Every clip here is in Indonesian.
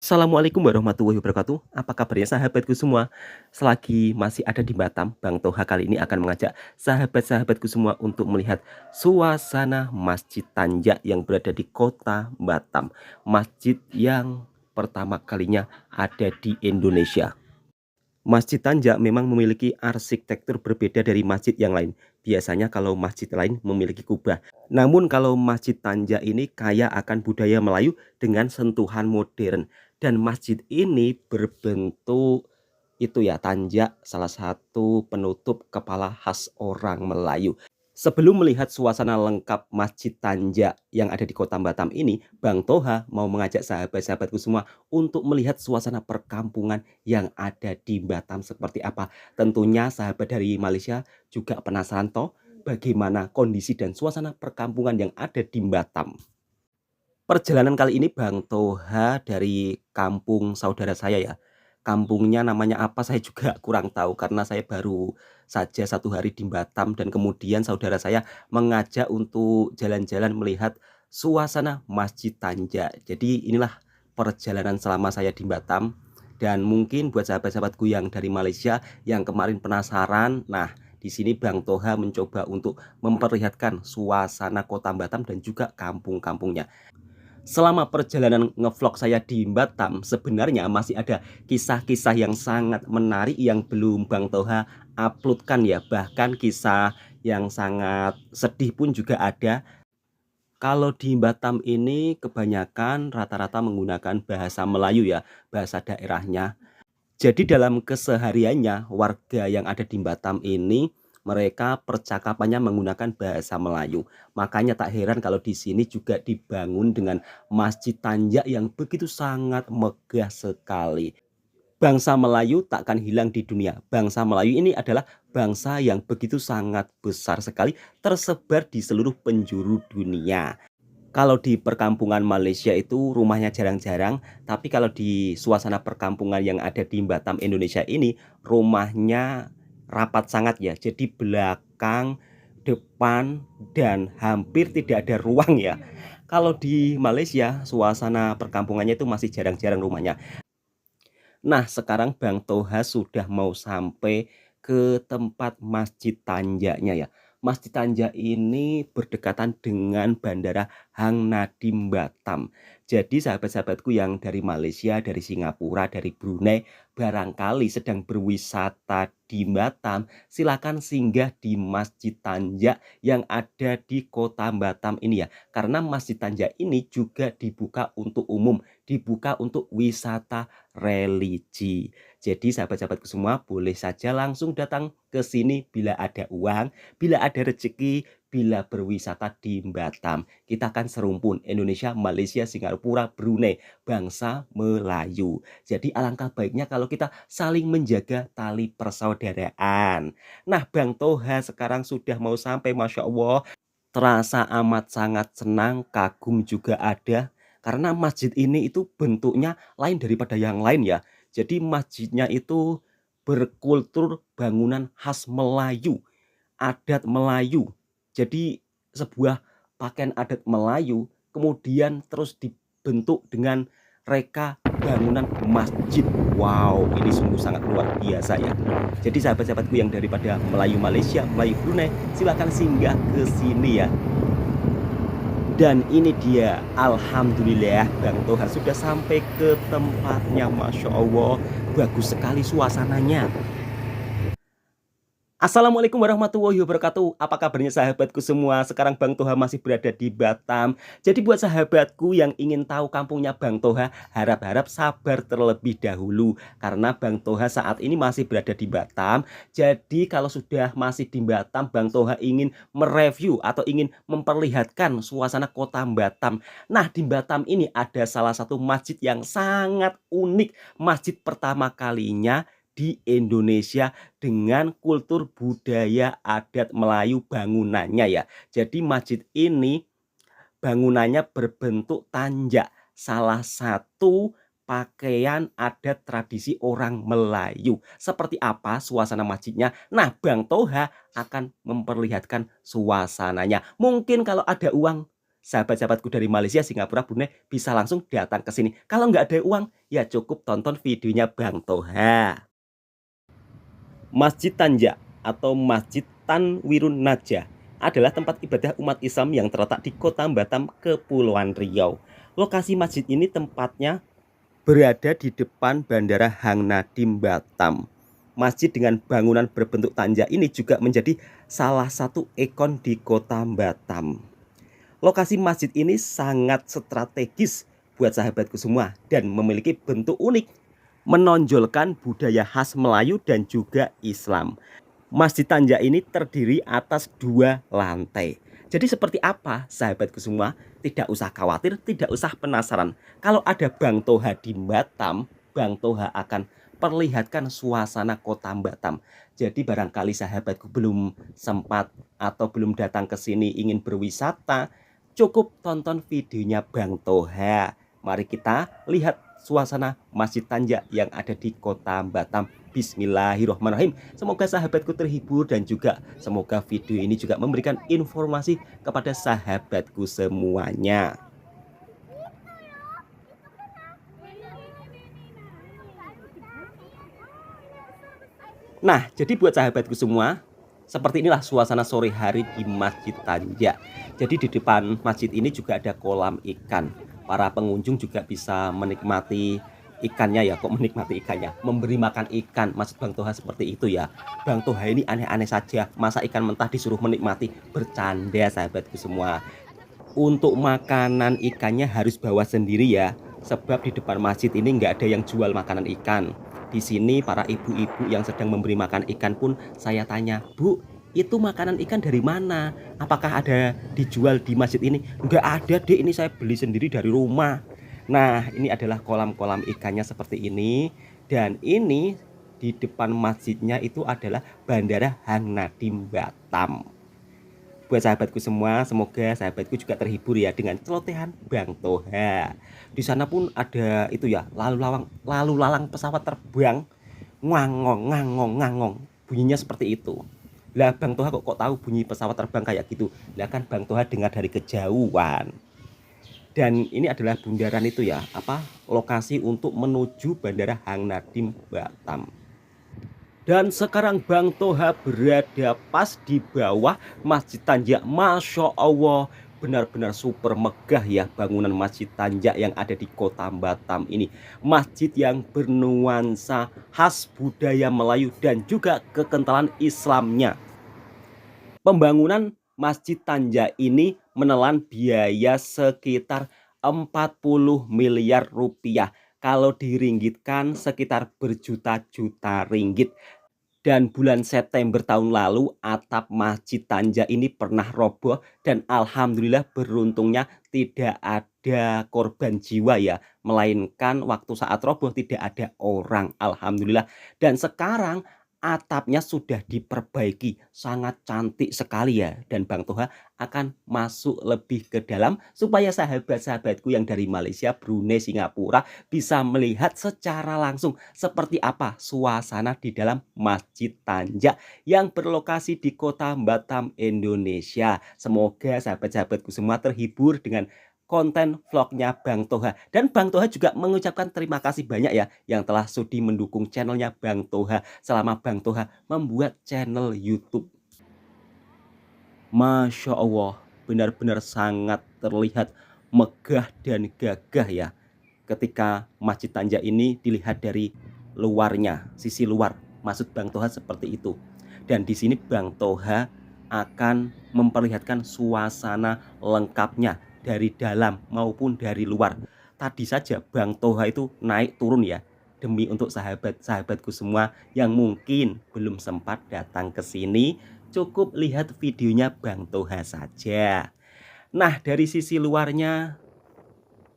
Assalamualaikum warahmatullahi wabarakatuh. Apa kabarnya sahabatku semua? Selagi masih ada di Batam, Bang Toha kali ini akan mengajak sahabat-sahabatku semua untuk melihat suasana Masjid Tanja yang berada di kota Batam. Masjid yang pertama kalinya ada di Indonesia. Masjid Tanja memang memiliki arsitektur berbeda dari masjid yang lain. Biasanya kalau masjid lain memiliki kubah. Namun kalau Masjid Tanja ini kaya akan budaya Melayu dengan sentuhan modern. Dan masjid ini berbentuk itu ya, tanja, salah satu penutup kepala khas orang Melayu. Sebelum melihat suasana lengkap Masjid Tanja yang ada di Kota Batam ini, Bang Toha mau mengajak sahabat-sahabatku semua untuk melihat suasana perkampungan yang ada di Batam seperti apa. Tentunya sahabat dari Malaysia juga penasaran toh bagaimana kondisi dan suasana perkampungan yang ada di Batam. Perjalanan kali ini Bang Toha dari kampung saudara saya ya. Kampungnya namanya apa saya juga kurang tahu karena saya baru saja 1 hari di Batam dan kemudian saudara saya mengajak untuk jalan-jalan melihat suasana Masjid Tanja. Jadi inilah perjalanan selama saya di Batam dan mungkin buat sahabat-sahabatku yang dari Malaysia yang kemarin penasaran, nah di sini Bang Toha mencoba untuk memperlihatkan suasana kota Batam dan juga kampung-kampungnya. Selama perjalanan ngevlog saya di Batam, sebenarnya masih ada kisah-kisah yang sangat menarik yang belum Bang Toha uploadkan ya. Bahkan kisah yang sangat sedih pun juga ada. Kalau di Batam ini kebanyakan rata-rata menggunakan bahasa Melayu ya, bahasa daerahnya. Jadi dalam kesehariannya warga yang ada di Batam ini mereka percakapannya menggunakan bahasa Melayu. Makanya tak heran kalau di sini juga dibangun dengan Masjid Tanja yang begitu sangat megah sekali. Bangsa Melayu takkan hilang di dunia. Bangsa Melayu ini adalah bangsa yang begitu sangat besar sekali tersebar di seluruh penjuru dunia. Kalau di perkampungan Malaysia itu rumahnya jarang-jarang, tapi kalau di suasana perkampungan yang ada di Batam, Indonesia ini, rumahnya rapat sangat ya. Jadi belakang, depan, dan hampir tidak ada ruang ya. Kalau di Malaysia, suasana perkampungannya itu masih jarang-jarang rumahnya. Nah, sekarang Bang Toha sudah mau sampai ke tempat Masjid Tanjanya ya. Masjid Tanja ini berdekatan dengan Bandara Hang Nadiem Batam. Jadi sahabat-sahabatku yang dari Malaysia, dari Singapura, dari Brunei, barangkali sedang berwisata di Batam, silakan singgah di Masjid Tanja yang ada di kota Batam ini ya. Karena Masjid Tanja ini juga dibuka untuk umum, dibuka untuk wisata religi. Jadi sahabat-sahabatku semua boleh saja langsung datang ke sini bila ada uang, bila ada rezeki, bila berwisata di Batam. Kita akan serumpun Indonesia, Malaysia, Singapura, Brunei, bangsa Melayu. Jadi alangkah baiknya kalau kita saling menjaga tali persaudaraan. Nah, Bang Toha sekarang sudah mau sampai, Masya Allah. Terasa amat sangat senang, kagum juga ada. Karena masjid ini itu bentuknya lain daripada yang lain ya. Jadi masjidnya itu berkultur bangunan khas Melayu, adat Melayu. Jadi sebuah pakaian adat Melayu kemudian terus dibentuk dengan reka bangunan masjid. Wow, ini sungguh sangat luar biasa ya. Jadi sahabat-sahabatku yang daripada Melayu Malaysia, Melayu Brunei, silakan singgah ke sini ya. Dan ini dia, alhamdulillah Bang Toha sudah sampai ke tempatnya. Masya Allah, bagus sekali suasananya. Assalamualaikum warahmatullahi wabarakatuh. Apa kabarnya sahabatku semua? Sekarang Bang Toha masih berada di Batam. Jadi buat sahabatku yang ingin tahu kampungnya Bang Toha, harap-harap sabar terlebih dahulu. Karena Bang Toha saat ini masih berada di Batam. Jadi kalau sudah masih di Batam, Bang Toha ingin mereview atau ingin memperlihatkan suasana kota Batam. Nah, di Batam ini ada salah satu masjid yang sangat unik. Masjid pertama kalinya di Indonesia dengan kultur budaya adat Melayu bangunannya ya. Jadi masjid ini bangunannya berbentuk tanja, salah satu pakaian adat tradisi orang Melayu. Seperti apa suasana masjidnya? Nah, Bang Toha akan memperlihatkan suasananya. Mungkin kalau ada uang sahabat-sahabatku dari Malaysia, Singapura, Brunei bisa langsung datang ke sini. Kalau nggak ada uang, ya cukup tonton videonya Bang Toha. Masjid Tanja atau Masjid Tanwirun Najah adalah tempat ibadah umat Islam yang terletak di Kota Batam, Kepulauan Riau. Lokasi masjid ini tempatnya berada di depan Bandara Hang Nadiem Batam. Masjid dengan bangunan berbentuk tanja ini juga menjadi salah satu ikon di Kota Batam. Lokasi masjid ini sangat strategis buat sahabatku semua dan memiliki bentuk unik, menonjolkan budaya khas Melayu dan juga Islam. Masjid Tanja ini terdiri atas 2 lantai. Jadi seperti apa sahabatku semua? Tidak usah khawatir, tidak usah penasaran. Kalau ada Bang Toha di Batam, Bang Toha akan perlihatkan suasana Kota Batam. Jadi barangkali sahabatku belum sempat atau belum datang ke sini ingin berwisata, cukup tonton videonya Bang Toha. Mari kita lihat suasana Masjid Tanja yang ada di Kota Batam. Bismillahirrahmanirrahim. Semoga sahabatku terhibur dan juga semoga video ini juga memberikan informasi kepada sahabatku semuanya. Nah, jadi buat sahabatku semua, seperti inilah suasana sore hari di Masjid Tanja. Jadi di depan masjid ini juga ada kolam ikan. Para pengunjung juga bisa menikmati ikannya ya, kok menikmati ikannya, memberi makan ikan. Maksud Bang Toha seperti itu ya. Bang Toha ini aneh-aneh saja, masa ikan mentah disuruh menikmati, bercanda sahabatku semua. Untuk makanan ikannya harus bawa sendiri ya, sebab di depan masjid ini nggak ada yang jual makanan ikan. Di sini para ibu-ibu yang sedang memberi makan ikan pun saya tanya, "Bu, itu makanan ikan dari mana? Apakah ada dijual di masjid ini?" "Nggak ada, Dek, ini saya beli sendiri dari rumah." Nah, ini adalah kolam-kolam ikannya seperti ini. Dan ini di depan masjidnya itu adalah Bandara Hang Nadiem Batam. Buat sahabatku semua, semoga sahabatku juga terhibur ya dengan celotehan Bang Toha. Di sana pun ada itu ya, lalu lalang pesawat terbang, ngangong ngangong ngangong. Bunyinya seperti itu. Lah Bang Toha kok tahu bunyi pesawat terbang kayak gitu? Lah kan Bang Toha dengar dari kejauhan. Dan ini adalah bundaran itu ya, lokasi untuk menuju Bandara Hang Nadiem Batam. Dan sekarang Bang Toha berada pas di bawah Masjid Tanja. Masya Allah, benar-benar super megah ya bangunan Masjid Tanja yang ada di Kota Batam ini. Masjid yang bernuansa khas budaya Melayu dan juga kekentalan Islamnya. Pembangunan Masjid Tanja ini menelan biaya sekitar 40 miliar rupiah. Kalau diringgitkan sekitar berjuta-juta ringgit. Dan bulan September tahun lalu atap Masjid Tanja ini pernah roboh dan alhamdulillah beruntungnya tidak ada korban jiwa ya, melainkan waktu saat roboh tidak ada orang, alhamdulillah. Dan sekarang atapnya sudah diperbaiki, sangat cantik sekali ya. Dan Bang Toha akan masuk lebih ke dalam supaya sahabat-sahabatku yang dari Malaysia, Brunei, Singapura bisa melihat secara langsung seperti apa suasana di dalam Masjid Tanja yang berlokasi di Kota Batam, Indonesia. Semoga sahabat-sahabatku semua terhibur dengan konten vlognya Bang Toha. Dan Bang Toha juga mengucapkan terima kasih banyak ya yang telah sudi mendukung channelnya Bang Toha selama Bang Toha membuat channel YouTube. Masya Allah, benar-benar sangat terlihat megah dan gagah ya ketika Masjid Tanja ini dilihat dari luarnya, sisi luar. Maksud Bang Toha seperti itu. Dan di sini Bang Toha akan memperlihatkan suasana lengkapnya dari dalam maupun dari luar. Tadi saja Bang Toha itu naik turun ya, demi untuk sahabat-sahabatku semua yang mungkin belum sempat datang ke sini, cukup lihat videonya Bang Toha saja. Nah, dari sisi luarnya,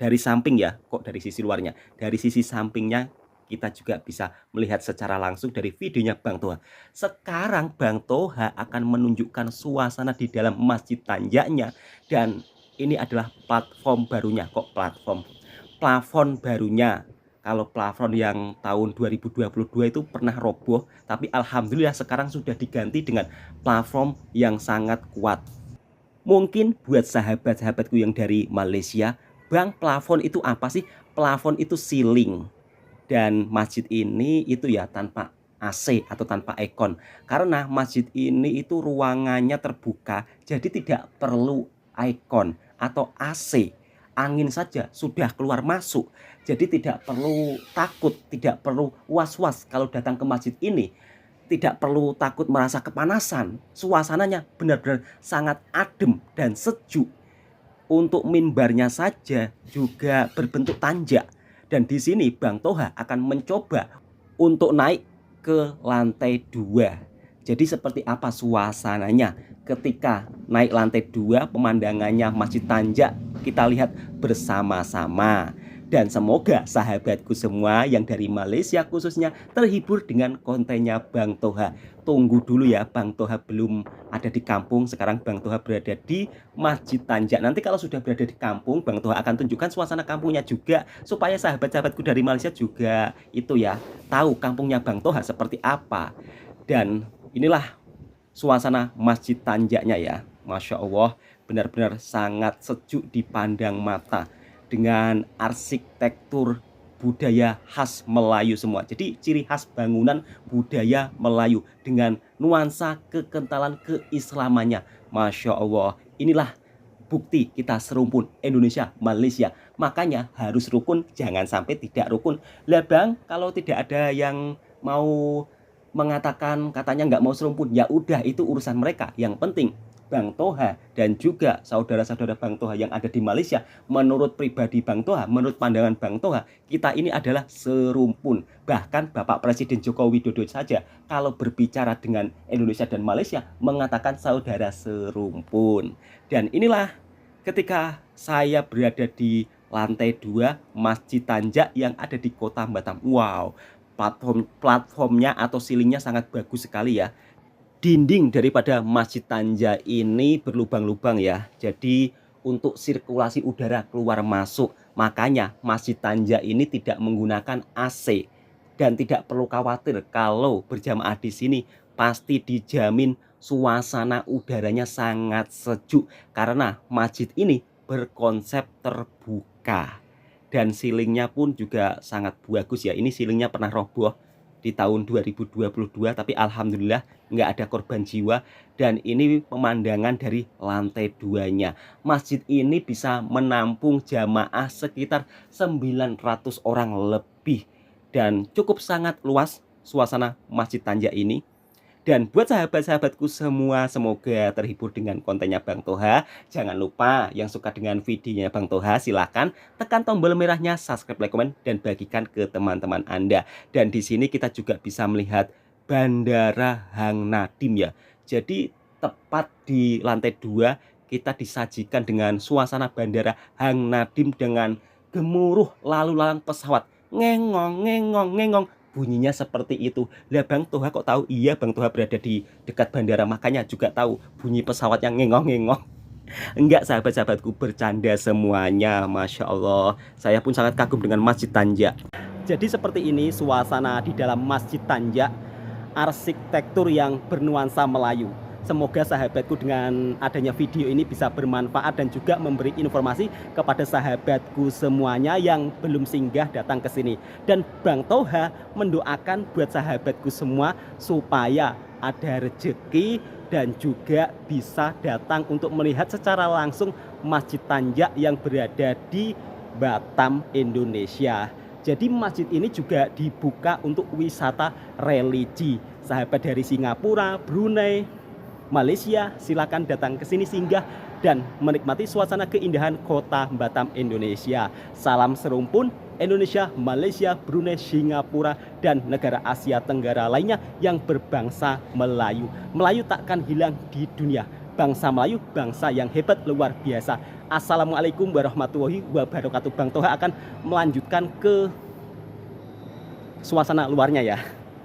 dari samping ya, kok dari sisi luarnya, dari sisi sampingnya kita juga bisa melihat secara langsung dari videonya Bang Toha. Sekarang Bang Toha akan menunjukkan suasana di dalam Masjid Tanjanya. Dan ini adalah platform barunya. Kok platform? Plafon barunya. Kalau plafon yang tahun 2022 itu pernah roboh, tapi alhamdulillah sekarang sudah diganti dengan plafon yang sangat kuat. Mungkin buat sahabat-sahabatku yang dari Malaysia, Bang, plafon itu apa sih? Plafon itu ceiling. Dan masjid ini itu ya tanpa AC atau tanpa aircon. Karena masjid ini itu ruangannya terbuka, jadi tidak perlu aircon atau AC. Angin saja sudah keluar masuk. Jadi tidak perlu takut, tidak perlu was-was kalau datang ke masjid ini. Tidak perlu takut merasa kepanasan. Suasananya benar-benar sangat adem dan sejuk. Untuk mimbarnya saja juga berbentuk tanjak. Dan di sini Bang Toha akan mencoba untuk naik ke lantai 2. Jadi seperti apa suasananya ketika naik lantai 2, pemandangannya Masjid Tanjak kita lihat bersama-sama. Dan semoga sahabatku semua yang dari Malaysia khususnya terhibur dengan kontennya Bang Toha. Tunggu dulu ya, Bang Toha belum ada di kampung. Sekarang Bang Toha berada di Masjid Tanjak. Nanti kalau sudah berada di kampung, Bang Toha akan tunjukkan suasana kampungnya juga, supaya sahabat-sahabatku dari Malaysia juga itu ya, tahu kampungnya Bang Toha seperti apa. Dan inilah suasana Masjid Tanjaknya ya. Masya Allah, benar-benar sangat sejuk dipandang mata dengan arsitektur budaya khas Melayu semua. Jadi ciri khas bangunan budaya Melayu dengan nuansa kekentalan keislamannya. Masya Allah, inilah bukti kita serumpun Indonesia, Malaysia. Makanya harus rukun, jangan sampai tidak rukun. Lah Bang, kalau tidak ada yang mau mengatakan katanya nggak mau serumpun, ya udah itu urusan mereka. Yang penting Bang Toha dan juga saudara-saudara Bang Toha yang ada di Malaysia, menurut pribadi Bang Toha, menurut pandangan Bang Toha, kita ini adalah serumpun. Bahkan Bapak Presiden Joko Widodo saja kalau berbicara dengan Indonesia dan Malaysia mengatakan saudara serumpun. Dan inilah ketika saya berada di lantai 2 Masjid Tanjak yang ada di Kota Batam. Wow, platformnya atau ceilingnya sangat bagus sekali ya. Dinding daripada Masjid Tanjak ini berlubang-lubang ya. Jadi untuk sirkulasi udara keluar masuk. Makanya Masjid Tanjak ini tidak menggunakan AC. Dan tidak perlu khawatir kalau berjamaah di sini pasti dijamin suasana udaranya sangat sejuk. Karena masjid ini berkonsep terbuka. Dan ceilingnya pun juga sangat bagus ya. Ini ceilingnya pernah roboh di tahun 2022, tapi alhamdulillah nggak ada korban jiwa. Dan ini pemandangan dari lantai 2-nya. Masjid ini bisa menampung jamaah sekitar 900 orang lebih. Dan cukup sangat luas suasana Masjid Tanjak ini. Dan buat sahabat-sahabatku semua, semoga terhibur dengan kontennya Bang Toha. Jangan lupa yang suka dengan videonya Bang Toha, silahkan tekan tombol merahnya, subscribe, like, komen, dan bagikan ke teman-teman Anda. Dan di sini kita juga bisa melihat Bandara Hang Nadiem ya. Jadi tepat di lantai 2 kita disajikan dengan suasana Bandara Hang Nadiem dengan gemuruh lalu lalang pesawat. Ngengong, ngengong, ngengong. Bunyinya seperti itu. Lah Bang Toha kok tahu? Iya, Bang Toha berada di dekat bandara, makanya juga tahu bunyi pesawat yang ngengong-ngengong. Enggak sahabat-sahabatku, bercanda semuanya. Masya Allah, saya pun sangat kagum dengan Masjid Tanjak. Jadi seperti ini suasana di dalam Masjid Tanjak, arsitektur yang bernuansa Melayu. Semoga sahabatku dengan adanya video ini bisa bermanfaat dan juga memberi informasi kepada sahabatku semuanya yang belum singgah datang ke sini. Dan Bang Toha mendoakan buat sahabatku semua supaya ada rezeki dan juga bisa datang untuk melihat secara langsung Masjid Tanjak yang berada di Batam, Indonesia. Jadi masjid ini juga dibuka untuk wisata religi. Sahabat dari Singapura, Brunei, Malaysia, silakan datang ke sini singgah dan menikmati suasana keindahan Kota Batam, Indonesia. Salam serumpun Indonesia, Malaysia, Brunei, Singapura, dan negara Asia Tenggara lainnya yang berbangsa Melayu. Melayu takkan hilang di dunia. Bangsa Melayu, bangsa yang hebat luar biasa. Assalamualaikum warahmatullahi wabarakatuh. Bang Toha akan melanjutkan ke suasana luarnya ya.